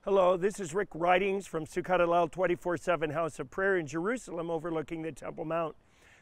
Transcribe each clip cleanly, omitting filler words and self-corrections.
Hello, this is Rick Ridings from Sukkot Hallel 24/7 House of Prayer in Jerusalem overlooking the Temple Mount.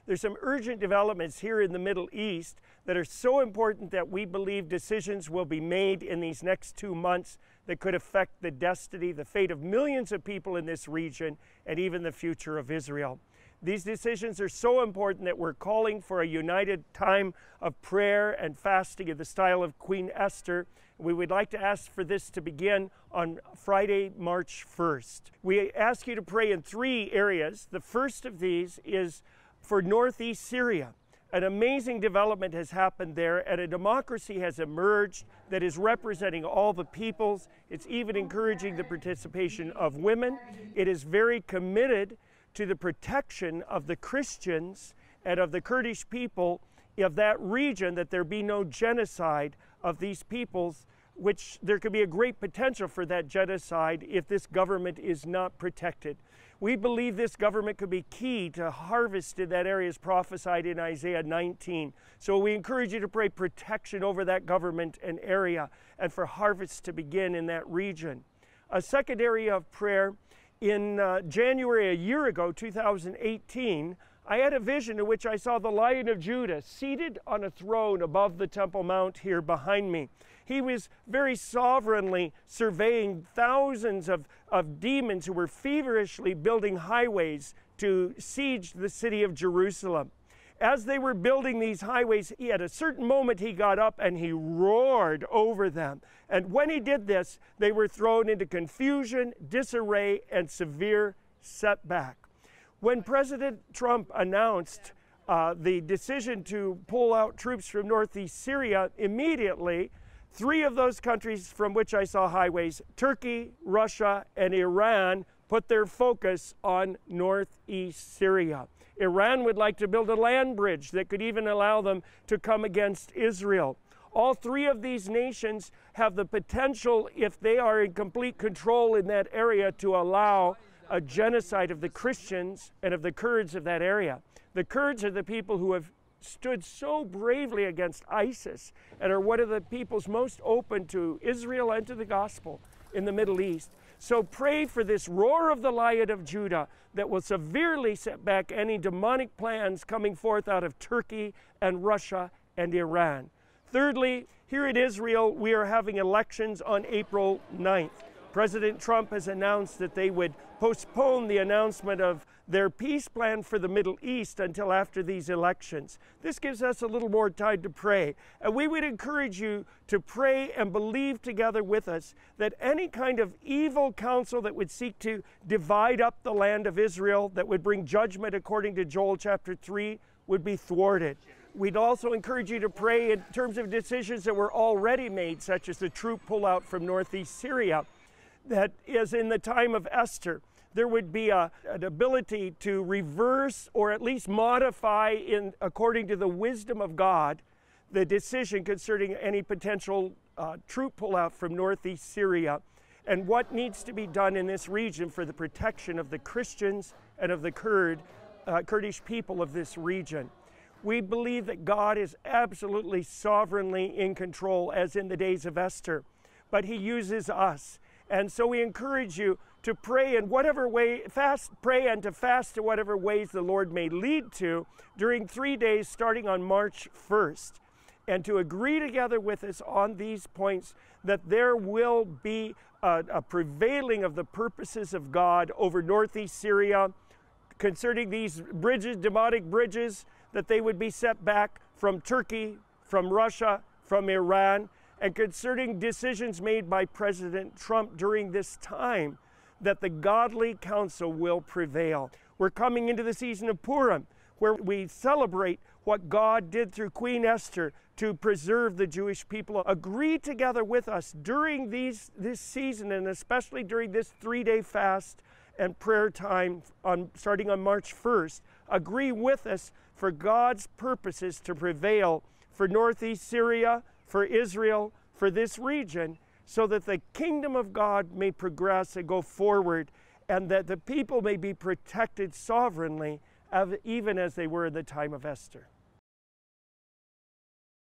There's some urgent developments here in the Middle East that are so important that we believe decisions will be made in these next 2 months that could affect the destiny, the fate of millions of people in this region, and even the future of Israel. These decisions are so important that we're calling for a united time of prayer and fasting in the style of Queen Esther. We would like to ask for this to begin on Friday, March 1st. We ask you to pray in 3 areas. The first of these is for northeast Syria. An amazing development has happened there, and a democracy has emerged that is representing all the peoples. It's even encouraging the participation of women. It is very committed to the protection of the Christians and of the Kurdish people of that region, that there be no genocide of these peoples, which there could be a great potential for that genocide if this government is not protected. We believe this government could be key to harvest in that area as prophesied in Isaiah 19. So we encourage you to pray protection over that government and area and for harvest to begin in that region. A second area of prayer, in January a year ago, 2018, I had a vision in which I saw the Lion of Judah seated on a throne above the Temple Mount here behind me. He was very sovereignly surveying thousands of demons who were feverishly building highways to siege the city of Jerusalem. As they were building these highways, at a certain moment he got up and he roared over them. And when he did this, they were thrown into confusion, disarray, and severe setback. When President Trump announced the decision to pull out troops from northeast Syria, immediately 3 of those countries from which I saw highways, Turkey, Russia, and Iran, put their focus on northeast Syria. Iran would like to build a land bridge that could even allow them to come against Israel. All 3 of these nations have the potential, if they are in complete control in that area, to allow a genocide of the Christians and of the Kurds of that area. The Kurds are the people who have stood so bravely against ISIS and are one of the peoples most open to Israel and to the gospel in the Middle East. So pray for this roar of the Lion of Judah that will severely set back any demonic plans coming forth out of Turkey and Russia and Iran. Thirdly, here in Israel, we are having elections on April 9th. President Trump has announced that they would postpone the announcement of their peace plan for the Middle East until after these elections. This gives us a little more time to pray. And we would encourage you to pray and believe together with us that any kind of evil counsel that would seek to divide up the land of Israel, that would bring judgment according to Joel chapter 3, would be thwarted. We'd also encourage you to pray in terms of decisions that were already made, such as the troop pullout from northeast Syria, that is in the time of Esther. There would be an ability to reverse or at least modify, according to the wisdom of God, the decision concerning any potential troop pullout from northeast Syria and what needs to be done in this region for the protection of the Christians and of the Kurdish people of this region. We believe that God is absolutely sovereignly in control, as in the days of Esther, but he uses us. And so we encourage you to pray in whatever way, pray and to fast in whatever ways the Lord may lead to during 3 days starting on March 1st. And to agree together with us on these points that there will be a prevailing of the purposes of God over northeast Syria concerning these bridges, demonic bridges, that they would be set back from Turkey, from Russia, from Iran, and concerning decisions made by President Trump during this time, that the godly counsel will prevail. We're coming into the season of Purim, where we celebrate what God did through Queen Esther to preserve the Jewish people. Agree together with us during this season, and especially during this 3-day fast and prayer time starting on March 1st. Agree with us for God's purposes to prevail for northeast Syria, for Israel, for this region, so that the kingdom of God may progress and go forward, and that the people may be protected sovereignly, even as they were in the time of Esther.